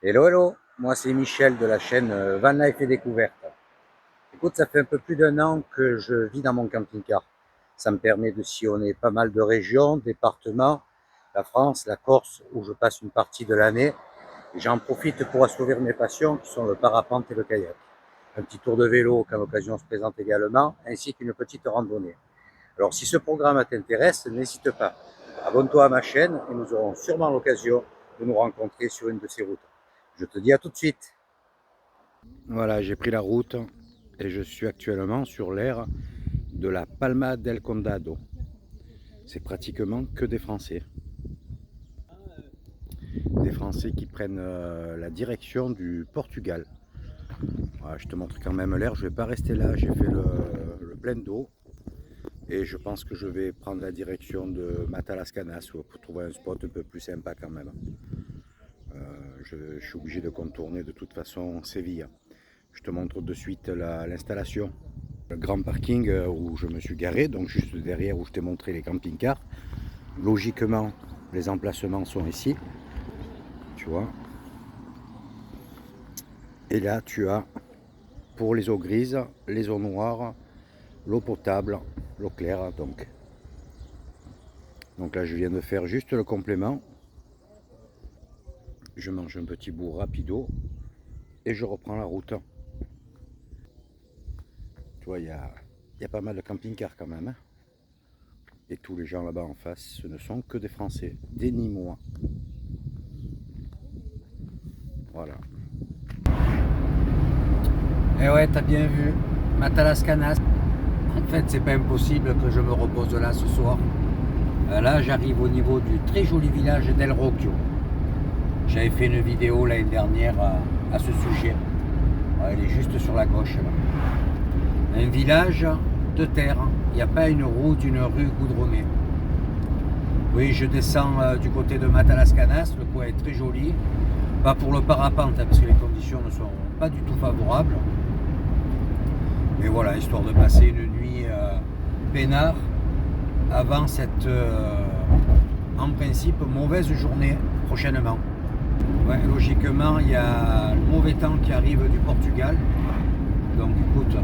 Hello, hello, moi c'est Michel de la chaîne Van Life et Découverte. Écoute, ça fait un peu plus d'un an que je vis dans mon camping-car. Ça me permet de sillonner pas mal de régions, départements, la France, la Corse, où je passe une partie de l'année. Et j'en profite pour assouvir mes passions qui sont le parapente et le kayak. Un petit tour de vélo quand l'occasion se présente également, ainsi qu'une petite randonnée. Alors si ce programme t'intéresse, n'hésite pas. Abonne-toi à ma chaîne et nous aurons sûrement l'occasion de nous rencontrer sur une de ces routes. Je te dis à tout de suite. Voilà, j'ai pris la route et je suis actuellement sur l'aire de la Palma del Condado. C'est pratiquement que des Français. Des Français qui prennent la direction du Portugal. Voilà, je te montre quand même l'air, je ne vais pas rester là, j'ai fait le plein d'eau. Et je pense que je vais prendre la direction de Matalascanas pour trouver un spot un peu plus sympa quand même. Je suis obligé de contourner de toute façon Séville. Je te montre de suite l'installation. Le grand parking où je me suis garé, donc juste derrière où je t'ai montré les camping-cars. Logiquement, les emplacements sont ici, tu vois. Et là, tu as pour les eaux grises, les eaux noires, l'eau potable, l'eau claire. Donc là, je viens de faire juste le complément. Je mange un petit bout rapido et je reprends la route. Tu vois, il y a pas mal de camping-cars quand même. Hein. Et tous les gens là-bas en face, ce ne sont que des Français, des Nîmois. Voilà. Et ouais, t'as bien vu, Matalascanas. En fait, c'est pas impossible que je me repose là ce soir. Là, j'arrive au niveau du très joli village d'El Rocchio. J'avais fait une vidéo l'année dernière à ce sujet. Elle est juste sur la gauche là. Un village de terre. Il n'y a pas une route, une rue goudronnée. Oui, je descends du côté de Matalascanas. Le coin est très joli. Pas pour le parapente, parce que les conditions ne sont pas du tout favorables. Mais voilà, histoire de passer une nuit peinard avant cette, en principe, mauvaise journée prochainement. Ouais, logiquement, il y a le mauvais temps qui arrive du Portugal. Donc écoute,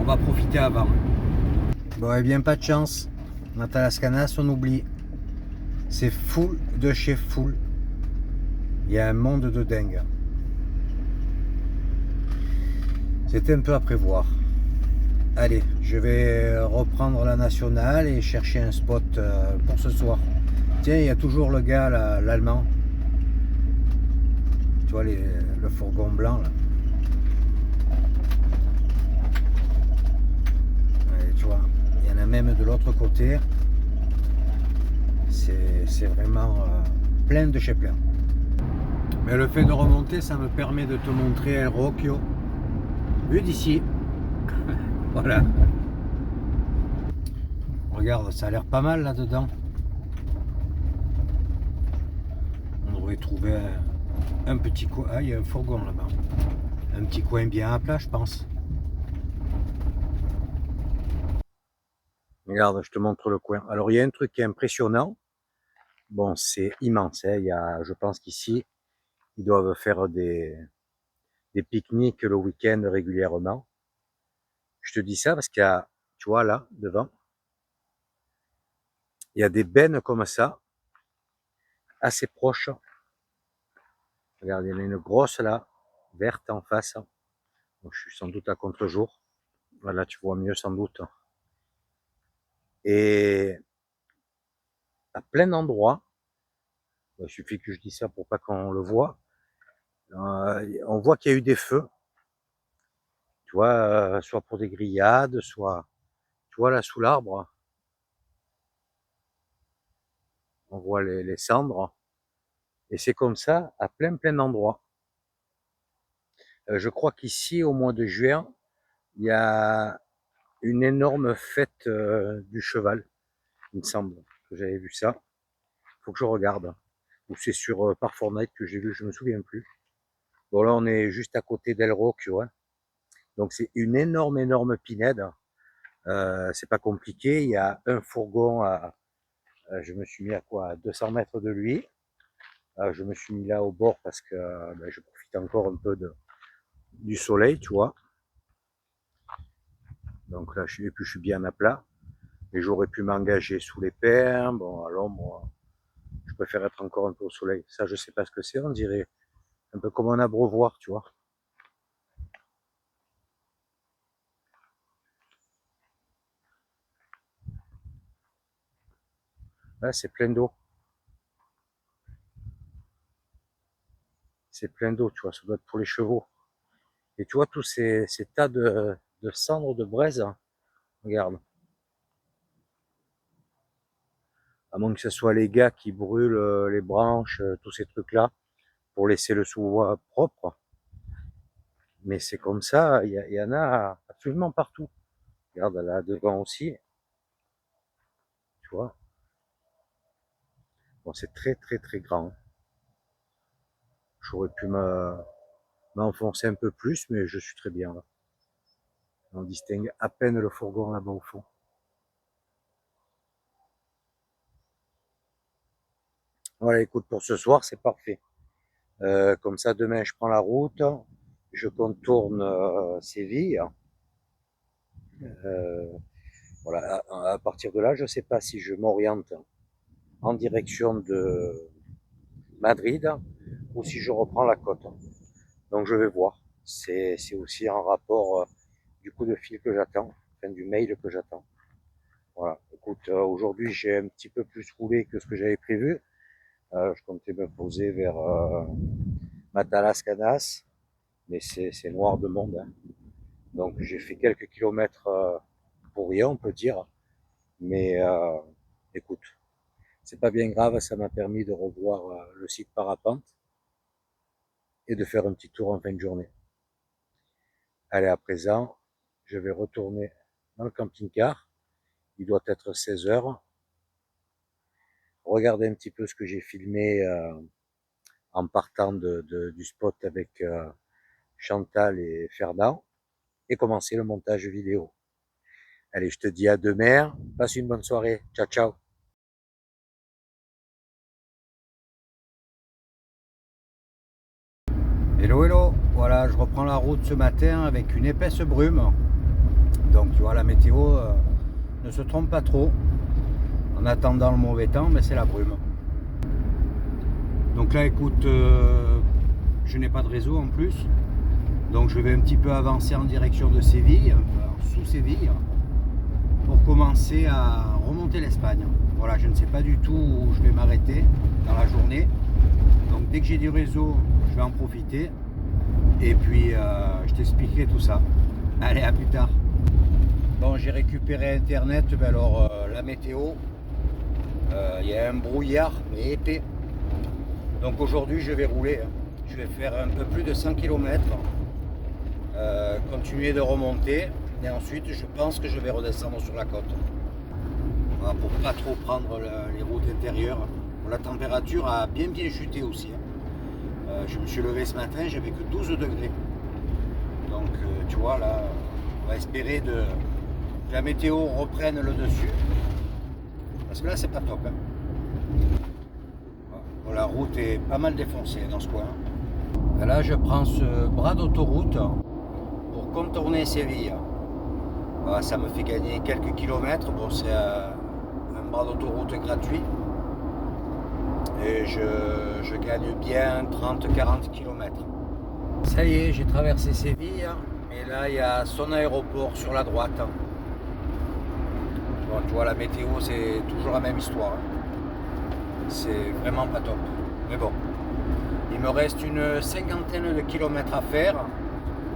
on va profiter avant. Bon, et bien pas de chance. Matalascanas, on oublie. C'est full de chez full. Il y a un monde de dingue. C'était un peu à prévoir. Allez, je vais reprendre la nationale et chercher un spot pour ce soir. Tiens, il y a toujours le gars, l'allemand. Tu vois, le fourgon blanc, là. Ouais, tu vois, il y en a même de l'autre côté. C'est vraiment plein de chez plein. Mais le fait de remonter, ça me permet de te montrer El Rocchio. Vu d'ici. Voilà. Regarde, ça a l'air pas mal là-dedans. On devrait trouver un petit coin. Ah, il y a un fourgon là-bas. Un petit coin bien à plat, je pense. Regarde, je te montre le coin. Alors, il y a un truc qui est impressionnant. Bon, c'est immense. Hein. Je pense qu'ici, ils doivent faire des pique-niques le week-end régulièrement. Je te dis ça parce qu'il y a, tu vois, là, devant, il y a des bennes comme ça, assez proches. Regarde, il y en a une grosse là, verte en face. Donc, je suis sans doute à contre-jour. Voilà, tu vois mieux sans doute. Et à plein d'endroits, il suffit que je dise ça pour pas qu'on le voit, on voit qu'il y a eu des feux, tu vois, soit pour des grillades, soit, tu vois là sous l'arbre, on voit les cendres, et c'est comme ça à plein d'endroits. Je crois qu'ici, au mois de juin, il y a une énorme fête du cheval, il me semble que j'avais vu ça. Il faut que je regarde. Ou c'est sur par Fortnite que j'ai vu, je me souviens plus. Bon là, on est juste à côté d'El Rocchio, hein. Donc c'est une énorme pinède. C'est pas compliqué. Il y a un fourgon je me suis mis à quoi, à 200 mètres de lui. Je me suis mis là au bord parce que je profite encore un peu du soleil, tu vois. Donc là, et puis je suis bien à plat. Et j'aurais pu m'engager sous les pins. Bon, à l'ombre, je préfère être encore un peu au soleil. Ça, je sais pas ce que c'est, on dirait un peu comme un abreuvoir, tu vois. Là, c'est plein d'eau. C'est plein d'eau, tu vois. Ça doit être pour les chevaux. Et tu vois tous ces tas de cendres de braise. Hein. Regarde. À moins que ce soit les gars qui brûlent les branches, tous ces trucs-là, pour laisser le sous-bois propre. Mais c'est comme ça, y en a absolument partout. Regarde là devant aussi, tu vois. Bon, c'est très très très grand. J'aurais pu m'enfoncer un peu plus, mais je suis très bien là. On distingue à peine le fourgon là-bas au fond. Voilà, écoute, pour ce soir, c'est parfait. Comme ça, demain, je prends la route, je contourne Séville. Euh, voilà, à partir de là, je ne sais pas si je m'oriente en direction de Madrid ou si je reprends la côte. Donc je vais voir. C'est aussi en rapport du coup de fil que j'attends, enfin du mail que j'attends. Voilà. Écoute, aujourd'hui j'ai un petit peu plus roulé que ce que j'avais prévu. Je comptais me poser vers Matalascanas, mais c'est noir de monde. Hein. Donc j'ai fait quelques kilomètres pour rien, on peut dire. Mais écoute, c'est pas bien grave, ça m'a permis de revoir le site parapente et de faire un petit tour en fin de journée. Allez, à présent, je vais retourner dans le camping-car. Il doit être 16 heures. Regarder un petit peu ce que j'ai filmé en partant du spot avec Chantal et Fernand et commencer le montage vidéo. Allez, je te dis à demain. Passe une bonne soirée. Ciao, ciao. Hello, hello. Voilà, je reprends la route ce matin avec une épaisse brume. Donc, tu vois, la météo ne se trompe pas trop. En attendant le mauvais temps, mais c'est la brume. Donc là, écoute, je n'ai pas de réseau en plus. Donc je vais un petit peu avancer en direction de Séville, sous Séville, pour commencer à remonter l'Espagne. Voilà, je ne sais pas du tout où je vais m'arrêter dans la journée. Donc dès que j'ai du réseau, je vais en profiter. Et puis je t'expliquerai tout ça. Allez, à plus tard. Bon, j'ai récupéré Internet, alors la météo, il y a un brouillard, mais épais. Donc aujourd'hui, je vais rouler. Je vais faire un peu plus de 100 km. Continuer de remonter. Et ensuite, je pense que je vais redescendre sur la côte. Voilà, pour pas trop prendre les routes intérieures. La température a bien chuté aussi. Je me suis levé ce matin, j'avais que 12 degrés. Donc, tu vois, là, on va espérer que la météo reprenne le dessus. Parce que là, c'est pas top. Hein. Bon, la route est pas mal défoncée dans ce coin. Et là, je prends ce bras d'autoroute pour contourner Séville. Voilà, ça me fait gagner quelques kilomètres. Bon, c'est un bras d'autoroute gratuit. Et je gagne bien 30-40 km. Ça y est, j'ai traversé Séville. Et là, il y a son aéroport sur la droite. Bon, tu vois, la météo, c'est toujours la même histoire. C'est vraiment pas top. Mais bon, il me reste une cinquantaine de kilomètres à faire.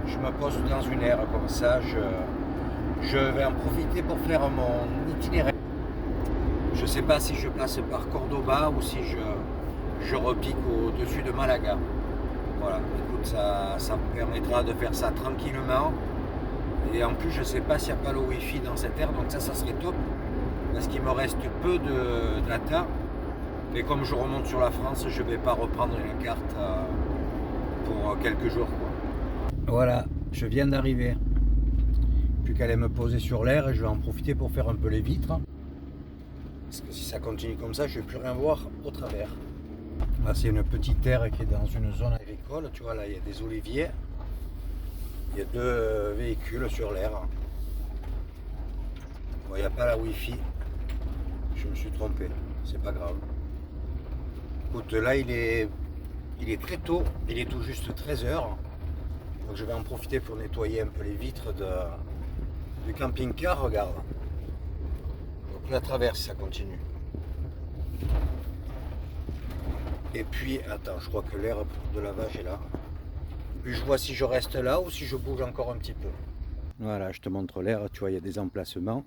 Je me pose dans une aire comme ça. Je vais en profiter pour faire mon itinéraire. Je ne sais pas si je passe par Cordoba ou si je repique au-dessus de Malaga. Voilà, écoute, ça me permettra de faire ça tranquillement. Et en plus, je ne sais pas s'il n'y a pas le Wi-Fi dans cette aire, donc ça serait top. Parce qu'il me reste peu de data. Mais comme je remonte sur la France, je ne vais pas reprendre une carte pour quelques jours. Quoi. Voilà, je viens d'arriver. Plus qu'à aller me poser sur l'air et je vais en profiter pour faire un peu les vitres. Parce que si ça continue comme ça, je ne vais plus rien voir au travers. Là, c'est une petite terre qui est dans une zone agricole. Tu vois, là, il y a des oliviers. Il y a deux véhicules sur l'air. Bon, il n'y a pas la Wi-Fi. Je me suis trompé. C'est pas grave. Écoute, là, il est très tôt. Il est tout juste 13 heures. Donc, je vais en profiter pour nettoyer un peu les vitres du camping-car. Regarde. Donc, la traverse, ça continue. Et puis, attends, je crois que l'air de lavage est là. Puis je vois si je reste là ou si je bouge encore un petit peu. Voilà, je te montre l'air, tu vois, il y a des emplacements.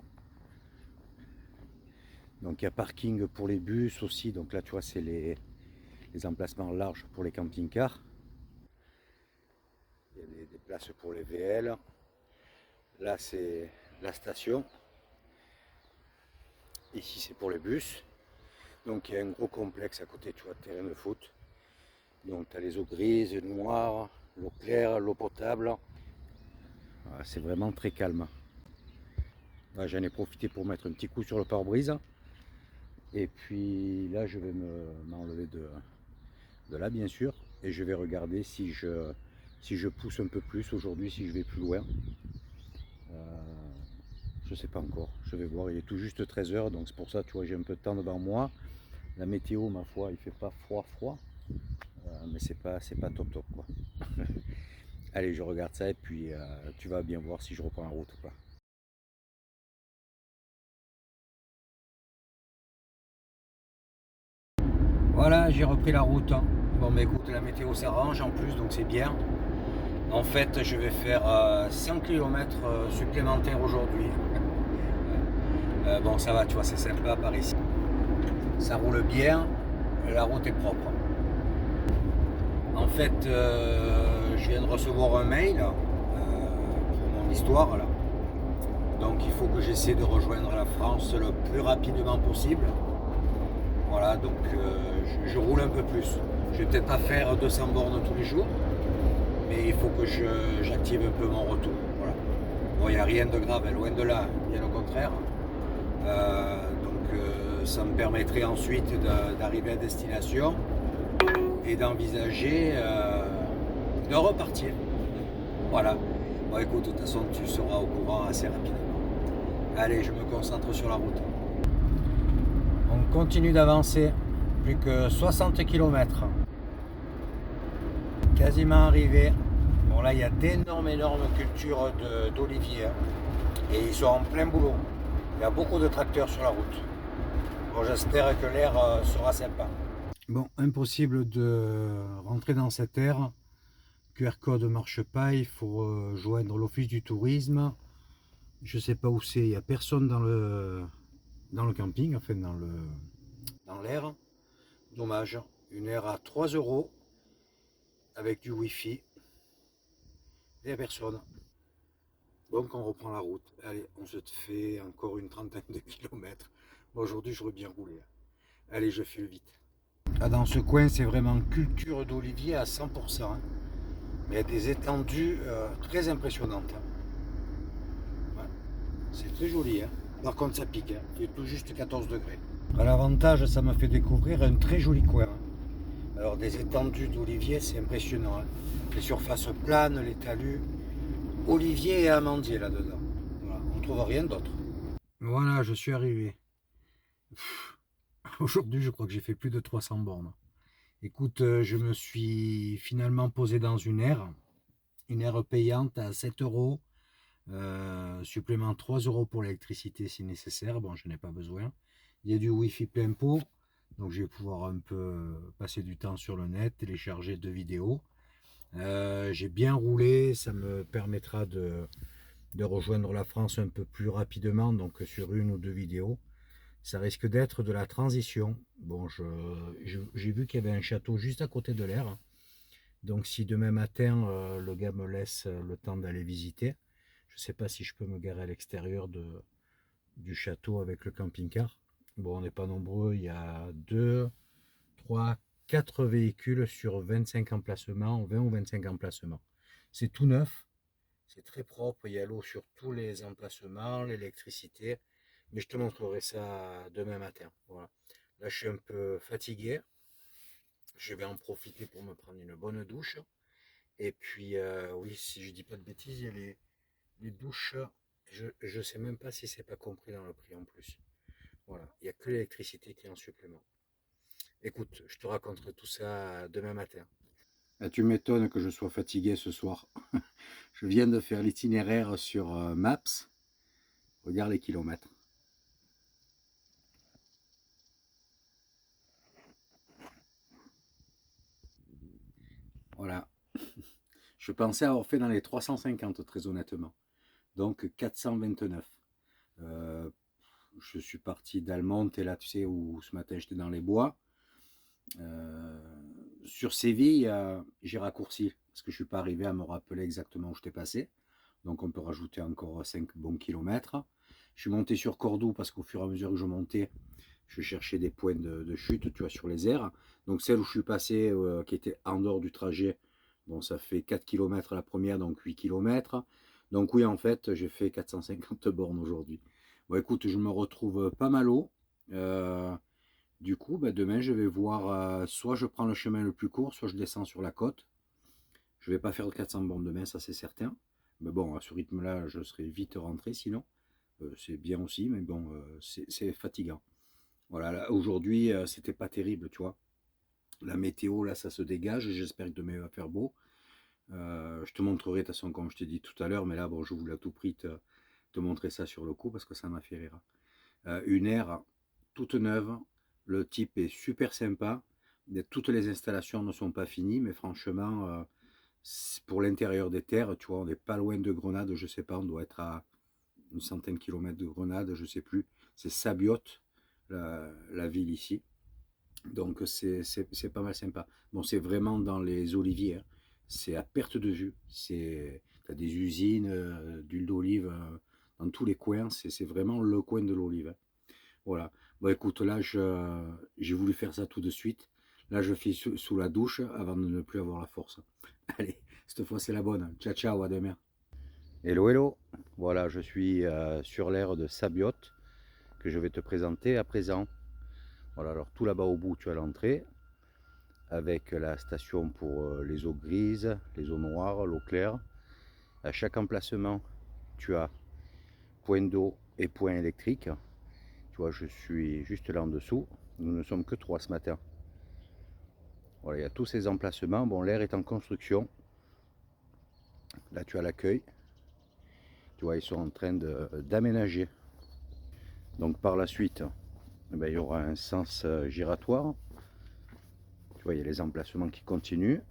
Donc il y a parking pour les bus aussi. Donc là, tu vois, c'est les emplacements larges pour les camping-cars. Il y a des places pour les VL. Là, c'est la station. Ici, c'est pour les bus. Donc il y a un gros complexe à côté, tu vois, terrain de foot. Donc tu as les eaux grises, noires, l'eau claire, l'eau potable. Voilà, c'est vraiment très calme. Là, j'en ai profité pour mettre un petit coup sur le pare-brise. Et puis là, je vais m'enlever de là, bien sûr. Et je vais regarder si je pousse un peu plus aujourd'hui, si je vais plus loin. Je ne sais pas encore. Je vais voir. Il est tout juste 13 heures. Donc c'est pour ça, tu vois, j'ai un peu de temps devant moi. La météo, ma foi, il fait pas froid. Mais c'est pas top, quoi. Allez, je regarde ça et puis tu vas bien voir si je reprends la route ou pas. Voilà, j'ai repris la route. Bon, mais écoute, la météo s'arrange en plus, donc c'est bien. En fait, je vais faire 100 km supplémentaires aujourd'hui. Bon, ça va, tu vois, c'est sympa par ici. Ça roule bien, la route est propre. En fait, je viens de recevoir un mail pour mon histoire là. Donc il faut que j'essaie de rejoindre la France le plus rapidement possible. Voilà, donc je roule un peu plus. Je vais peut-être pas faire 200 bornes tous les jours, mais il faut que j'active un peu mon retour. Voilà. Bon, il n'y a rien de grave, loin de là, bien au contraire. Donc ça me permettrait ensuite d'arriver à destination et d'envisager de repartir. Voilà. Bon, écoute, de toute façon, tu seras au courant assez rapidement. Allez, je me concentre sur la route. On continue d'avancer. Plus que 60 km. Quasiment arrivé. Bon, là, il y a d'énormes cultures d'oliviers. Et ils sont en plein boulot. Il y a beaucoup de tracteurs sur la route. Bon, j'espère que l'air sera sympa. Bon, impossible de rentrer dans cette aire. QR code ne marche pas, il faut joindre l'office du tourisme. Je sais pas où c'est, il n'y a personne dans le camping, enfin dans l'air. Dommage, une aire à 3 € avec du wifi. Il n'y a personne. Donc on reprend la route. Allez, on se fait encore une trentaine de kilomètres. Bon, aujourd'hui j'aurais bien roulé. Allez, je file vite. Là, dans ce coin, c'est vraiment culture d'olivier à 100%. Hein. Il y a des étendues très impressionnantes. Hein. Ouais. C'est très joli. Hein. Par contre, ça pique. Hein. Il fait tout juste 14 degrés. À l'avantage, ça me fait découvrir un très joli coin. Hein. Alors, des étendues d'olivier, c'est impressionnant. Hein. Les surfaces planes, les talus. Olivier et amandier là-dedans. Voilà. On ne trouve rien d'autre. Voilà, je suis arrivé. Aujourd'hui, je crois que j'ai fait plus de 300 bornes. Écoute, je me suis finalement posé dans une aire payante à 7 €, supplément 3 € pour l'électricité si nécessaire. Bon, je n'ai pas besoin. Il y a du Wi-Fi plein pot, donc je vais pouvoir un peu passer du temps sur le net, télécharger 2 vidéos. J'ai bien roulé, ça me permettra de rejoindre la France un peu plus rapidement, donc sur 1 ou 2 vidéos. Ça risque d'être de la transition. Bon, j'ai vu qu'il y avait un château juste à côté de l'aire. Donc si demain matin, le gars me laisse le temps d'aller visiter, je ne sais pas si je peux me garer à l'extérieur du château avec le camping-car. Bon, on n'est pas nombreux, il y a 2, 3, 4 véhicules sur 25 emplacements, 20 ou 25 emplacements. C'est tout neuf, c'est très propre, il y a l'eau sur tous les emplacements, l'électricité. Mais je te montrerai ça demain matin. Voilà. Là, je suis un peu fatigué. je vais en profiter pour me prendre une bonne douche. Et puis, oui, si je dis pas de bêtises, il y a les douches. Je sais même pas si c'est pas compris dans le prix en plus. Voilà, il n'y a que l'électricité qui est en supplément. Écoute, je te raconterai tout ça demain matin. Ah, tu m'étonnes que je sois fatigué ce soir. Je viens de faire l'itinéraire sur Maps. Regarde les kilomètres. Voilà. Je pensais avoir fait dans les 350 très honnêtement. Donc 429. Euh, je suis parti d'Almonte et là tu sais où ce matin j'étais dans les bois. Sur Séville, j'ai raccourci parce que je ne suis pas arrivé à me rappeler exactement où j'étais passé. Donc on peut rajouter encore 5 bons kilomètres. Je suis monté sur Cordoue parce qu'au fur et à mesure que je montais, je cherchais des points de chute, tu vois, sur les airs. Donc celle où je suis passé, qui était en dehors du trajet, bon, ça fait 4 km la première, donc 8 km. Donc oui, en fait, j'ai fait 450 bornes aujourd'hui. Bon, écoute, je me retrouve pas mal haut. Du coup, bah, demain, je vais voir, soit je prends le chemin le plus court, soit je descends sur la côte. Je vais pas faire de 400 bornes demain, ça c'est certain. Mais bon, à ce rythme-là, je serai vite rentré sinon. C'est bien aussi, mais bon, c'est fatigant. Voilà, aujourd'hui, c'était pas terrible, tu vois. La météo, là, ça se dégage. J'espère que demain il va faire beau. Je te montrerai, de toute façon, comme je t'ai dit tout à l'heure, mais là, bon, je voulais à tout prix te montrer ça sur le coup parce que ça m'a fait rire. Une aire toute neuve. Le type est super sympa. Toutes les installations ne sont pas finies, mais franchement, pour l'intérieur des terres, tu vois, on n'est pas loin de Grenade, je sais pas, on doit être à une centaine de kilomètres de Grenade, je sais plus. C'est Sabiote, la ville ici. Donc c'est pas mal sympa. Bon, c'est vraiment dans les oliviers, hein. C'est à perte de vue. T'as des usines d'huile d'olive dans tous les coins. C'est vraiment le coin de l'olive, hein. Voilà. Bon, écoute, là, j'ai voulu faire ça tout de suite. Là, je fais sous la douche avant de ne plus avoir la force. Allez, cette fois, c'est la bonne. Ciao, ciao, à demain. Hello, hello. Voilà, je suis sur l'aire de Sabiote que je vais te présenter à présent. Voilà, alors tout là-bas au bout, tu as l'entrée avec la station pour les eaux grises, les eaux noires, l'eau claire. À chaque emplacement, tu as point d'eau et point électrique. Tu vois, je suis juste là en dessous. Nous ne sommes que 3 ce matin. Voilà, il y a tous ces emplacements. Bon, l'air est en construction. Là, tu as l'accueil. Tu vois, ils sont en train d'aménager. Donc, par la suite, eh ben, il y aura un sens giratoire. Tu vois, il y a les emplacements qui continuent.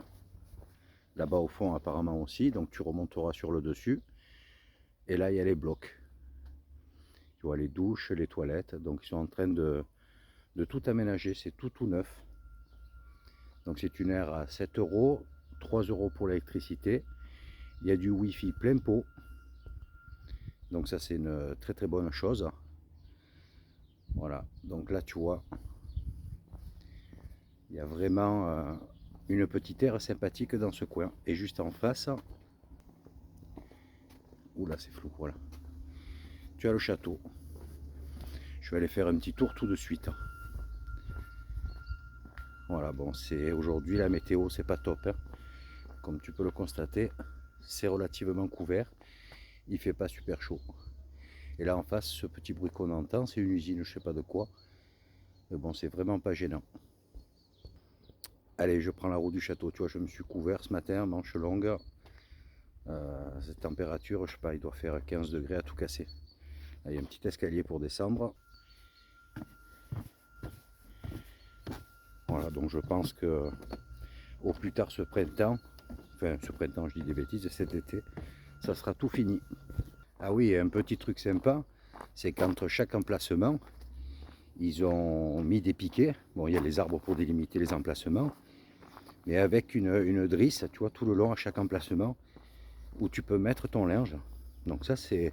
Là-bas, au fond, apparemment aussi. Donc, tu remonteras sur le dessus. Et là, il y a les blocs. Tu vois, les douches, les toilettes. Donc, ils sont en train de tout aménager. C'est tout neuf. Donc, c'est une aire à 7 euros. 3 euros pour l'électricité. Il y a du Wi-Fi plein pot. Donc ça c'est une très très bonne chose. Voilà, donc là tu vois, il y a vraiment une petite aire sympathique dans ce coin. Et juste en face, oula c'est flou, voilà, tu as le château. Je vais aller faire un petit tour tout de suite. Voilà, bon, c'est aujourd'hui la météo, c'est pas top, hein. Comme tu peux le constater, c'est relativement couvert. Il fait pas super chaud. Et là en face, ce petit bruit qu'on entend, c'est une usine, je sais pas de quoi. Mais bon, c'est vraiment pas gênant. Allez, je prends la route du château. Tu vois, je me suis couvert ce matin, manche longue. Cette température, je sais pas, il doit faire 15 degrés à tout casser. Là, il y a un petit escalier pour descendre. Voilà, donc je pense que au plus tard ce printemps, enfin ce printemps, je dis des bêtises, cet été, ça sera tout fini. Ah oui, un petit truc sympa, c'est qu'entre chaque emplacement, ils ont mis des piquets. Bon, il y a les arbres pour délimiter les emplacements, mais avec une drisse, tu vois, tout le long à chaque emplacement, où tu peux mettre ton linge. Donc ça, c'est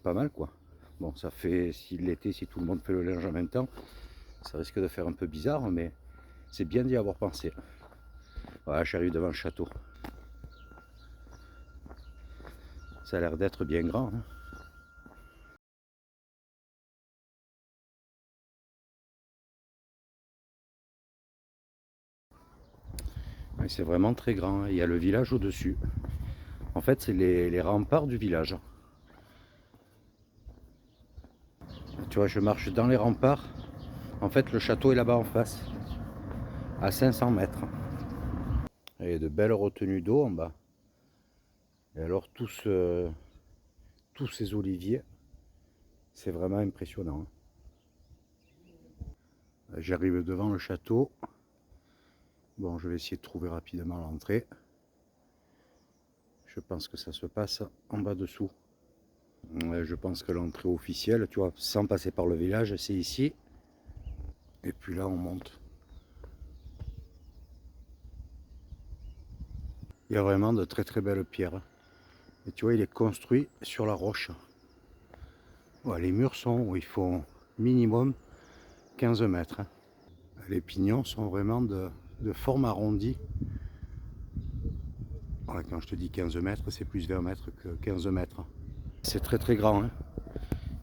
pas mal, quoi. Bon, ça fait, si l'été, si tout le monde fait le linge en même temps, ça risque de faire un peu bizarre, mais c'est bien d'y avoir pensé. Voilà, j'arrive devant le château. Ça a l'air d'être bien grand, hein. Et c'est vraiment très grand, hein. Il y a le village au-dessus. En fait, c'est les remparts du village. Tu vois, je marche dans les remparts. En fait, le château est là-bas en face, à 500 mètres. Il y a de belles retenues d'eau en bas. Et alors, tous ces oliviers, c'est vraiment impressionnant. J'arrive devant le château. Bon, je vais essayer de trouver rapidement l'entrée. Je pense que ça se passe en bas dessous. Je pense que l'entrée officielle, tu vois, sans passer par le village, c'est ici. Et puis là, on monte. Il y a vraiment de très très belles pierres. Et tu vois, il est construit sur la roche. Ouais, les murs ils font minimum 15 mètres. Les pignons sont vraiment de forme arrondie. Voilà, quand je te dis 15 mètres, c'est plus 20 mètres que 15 mètres. C'est très très grand, hein.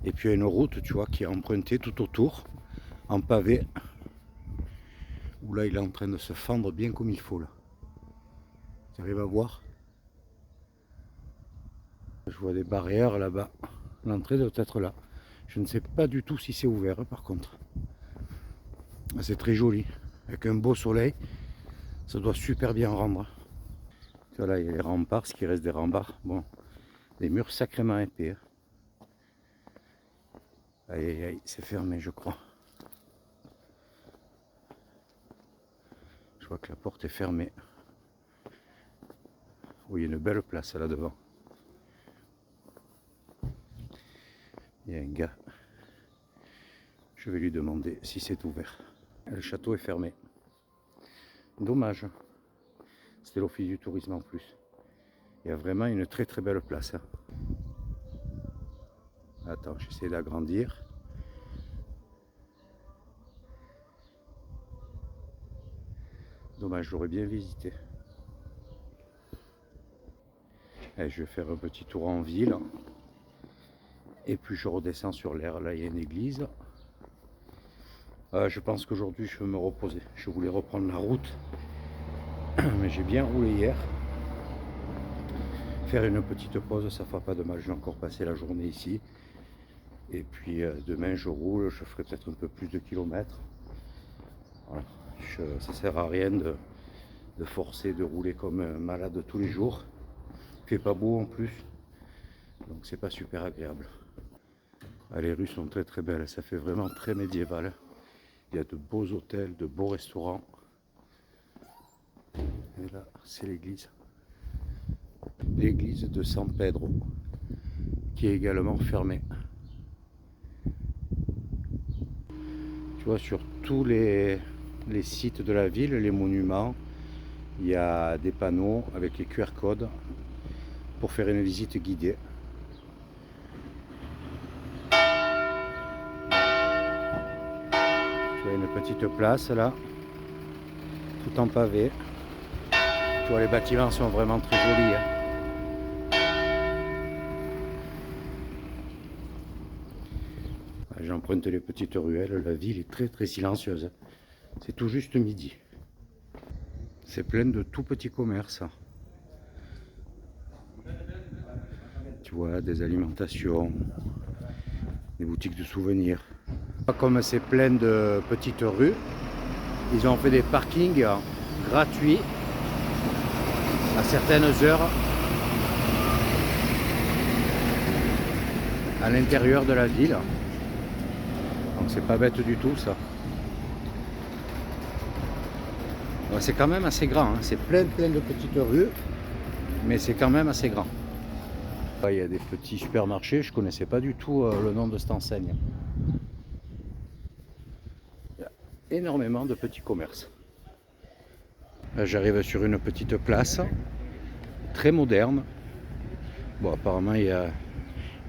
Et puis il y a une route, tu vois, qui est empruntée tout autour, en pavé. Où là, il est en train de se fendre bien comme il faut, là. Tu arrives à voir? Je vois des barrières là-bas. L'entrée doit être là. Je ne sais pas du tout si c'est ouvert, par contre. C'est très joli. Avec un beau soleil, ça doit super bien rendre. Tu vois, là, il y a les remparts, ce qui reste des remparts. Bon, des murs sacrément épais. Aïe, aïe, aïe, c'est fermé, je crois. Je vois que la porte est fermée. Oui, il y a une belle place là devant. Il y a un gars. Je vais lui demander si c'est ouvert. Le château est fermé. Dommage. C'était l'office du tourisme en plus. Il y a vraiment une très très belle place. Attends, j'essaie d'agrandir. Dommage, j'aurais bien visité. Et je vais faire un petit tour en ville. Et puis je redescends sur l'air. Là, il y a une église. Je pense qu'aujourd'hui, je vais me reposer. Je voulais reprendre la route. Mais j'ai bien roulé hier. Faire une petite pause, ça fera pas de mal. J'ai encore passé la journée ici. Et puis demain, je roule. Je ferai peut-être un peu plus de kilomètres. Voilà. Ça sert à rien de forcer, de rouler comme un malade tous les jours. Il fait pas beau en plus. Donc c'est pas super agréable. Les rues sont très très belles. Ça fait vraiment très médiéval. Il y a de beaux hôtels, de beaux restaurants. Et là, c'est l'église. L'église de San Pedro, qui est également fermée. Tu vois, sur tous les sites de la ville, les monuments, il y a des panneaux avec les QR codes pour faire une visite guidée. Tu vois, une petite place là, tout en pavé. Tu vois, les bâtiments sont vraiment très jolis, hein. J'emprunte les petites ruelles, la ville est très très silencieuse. C'est tout juste midi. C'est plein de tout petits commerces. Tu vois, des alimentations, des boutiques de souvenirs. Comme c'est plein de petites rues, ils ont fait des parkings gratuits à certaines heures à l'intérieur de la ville. Donc c'est pas bête du tout ça. Ouais, c'est quand même assez grand, hein. C'est plein de petites rues, mais c'est quand même assez grand. Il y a des petits supermarchés, je connaissais pas du tout le nom de cette enseigne. Il y a énormément de petits commerces. Là, j'arrive sur une petite place, très moderne. Bon, apparemment il y a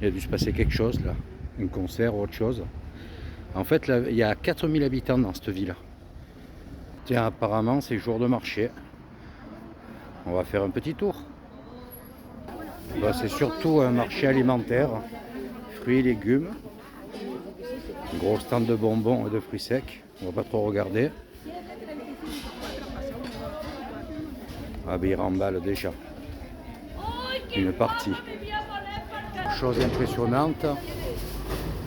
dû se passer quelque chose là, un concert ou autre chose. En fait, là, il y a 4000 habitants dans cette ville. Tiens, apparemment, c'est jour de marché. On va faire un petit tour. Bah, c'est surtout un marché alimentaire, fruits et légumes. Un gros stand de bonbons et de fruits secs. On va pas trop regarder. Ah ben il remballe déjà une partie. Chose impressionnante,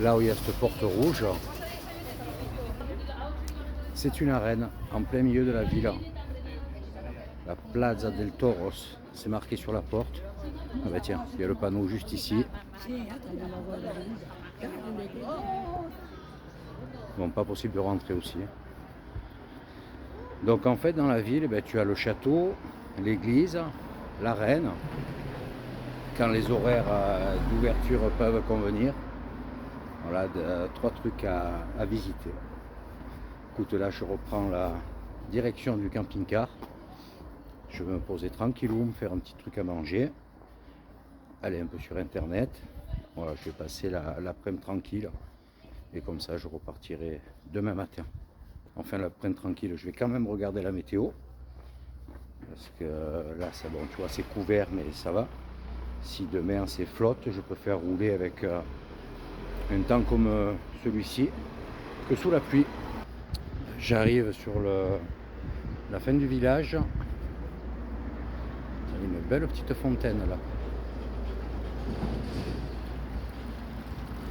là où il y a cette porte rouge, c'est une arène en plein milieu de la ville. La Plaza del Toros, c'est marqué sur la porte. Ah bah tiens, il y a le panneau juste ici. Bon, pas possible de rentrer aussi. Donc en fait dans la ville, ben, tu as le château, l'église, l'arène, quand les horaires d'ouverture peuvent convenir. Voilà, trois trucs à visiter. Écoute, là je reprends la direction du camping-car. Je vais me poser tranquillou, me faire un petit truc à manger. Aller un peu sur internet. Voilà, je vais passer l'après-midi tranquille. Et comme ça je repartirai demain matin. Enfin l'après-midi tranquille, je vais quand même regarder la météo. Parce que là c'est bon, tu vois, c'est couvert mais ça va. Si demain c'est flotte, je préfère rouler avec un temps comme celui-ci que sous la pluie. J'arrive sur la fin du village. Il y a une belle petite fontaine là.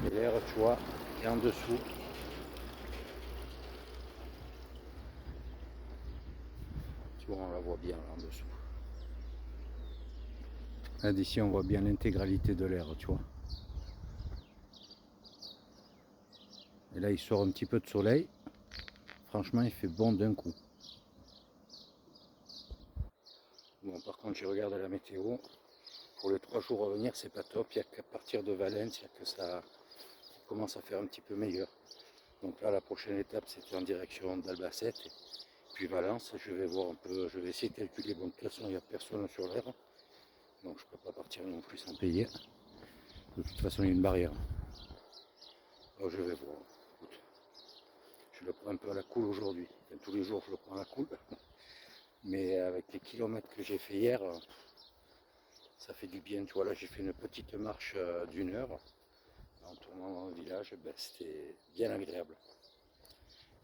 Et l'air, tu vois, est en dessous. Tu vois, on la voit bien là en dessous. Là d'ici, on voit bien l'intégralité de l'air, tu vois. Et là, il sort un petit peu de soleil. Franchement, il fait bon d'un coup. Bon, par contre, je regarde la météo. Pour les 3 jours à venir, c'est pas top. Il n'y a qu'à partir de Valence, il y a que ça commence à faire un petit peu meilleur. Donc là, la prochaine étape, c'était en direction d'Albacete. Puis Valence, je vais voir un peu, je vais essayer de calculer. Bon, de toute façon, il n'y a personne sur l'air. Donc je ne peux pas partir non plus sans payer. De toute façon, il y a une barrière. Alors je vais voir. Écoute, je le prends un peu à la cool aujourd'hui. Enfin, tous les jours, je le prends à la cool. Mais avec les kilomètres que j'ai fait hier, ça fait du bien. Tu vois, là, j'ai fait une petite marche d'1 heure. En tournant dans le village, ben, c'était bien agréable.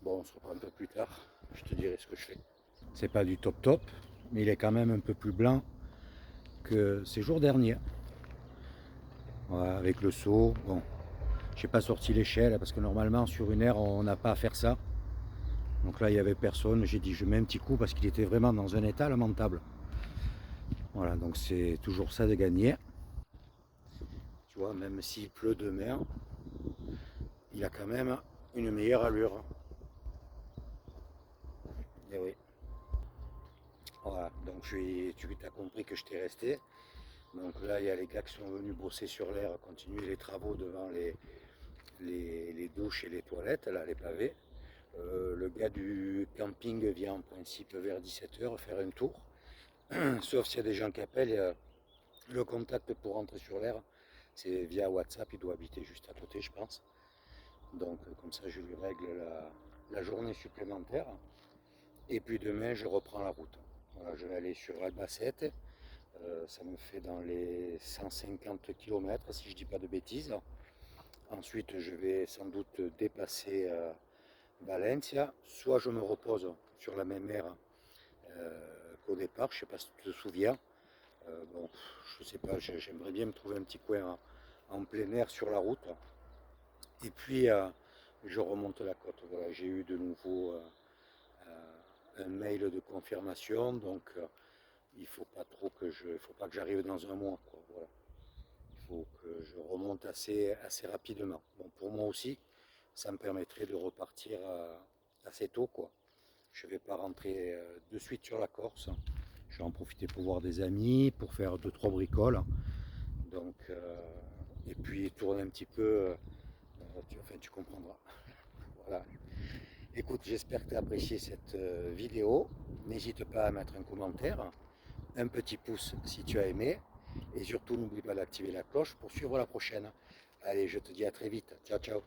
Bon, on se reprend un peu plus tard. Je te dirai ce que je fais. C'est pas du top top, mais il est quand même un peu plus blanc que ces jours derniers. Voilà, avec le seau. Bon, j'ai pas sorti l'échelle parce que normalement sur une aire on n'a pas à faire ça. Donc là il n'y avait personne. J'ai dit je mets un petit coup parce qu'il était vraiment dans un état lamentable. Voilà, donc c'est toujours ça de gagner. Tu vois, même s'il pleut demain, il a quand même une meilleure allure. Et oui. Voilà, donc tu as compris que je t'ai resté. Donc là, il y a les gars qui sont venus bosser sur l'air, continuer les travaux devant les douches et les toilettes, là, les pavés. Le gars du camping vient en principe vers 17 h faire un tour. Sauf s'il y a des gens qui appellent, le contact pour rentrer sur l'air, c'est via WhatsApp, il doit habiter juste à côté, je pense. Donc comme ça, je lui règle la journée supplémentaire. Et puis demain, je reprends la route. Voilà, je vais aller sur Albacete. Ça me fait dans les 150 km, si je ne dis pas de bêtises. Ensuite, je vais sans doute dépasser Valencia. Soit je me repose sur la même aire qu'au départ, je ne sais pas si tu te souviens. Bon, je sais pas, j'aimerais bien me trouver un petit coin en plein air sur la route. Et puis, je remonte la côte. Voilà, j'ai eu de nouveau un mail de confirmation, donc il faut pas trop faut pas que j'arrive dans un mois, quoi, voilà. Il faut que je remonte assez rapidement. Bon, pour moi aussi, ça me permettrait de repartir assez tôt, quoi. Je ne vais pas rentrer de suite sur la Corse. Je vais en profiter pour voir des amis, pour faire 2-3 bricoles. Donc, et puis tourner un petit peu. Tu comprendras. Voilà. Écoute, j'espère que tu as apprécié cette vidéo. N'hésite pas à mettre un commentaire, un petit pouce si tu as aimé. Et surtout, n'oublie pas d'activer la cloche pour suivre la prochaine. Allez, je te dis à très vite. Ciao, ciao.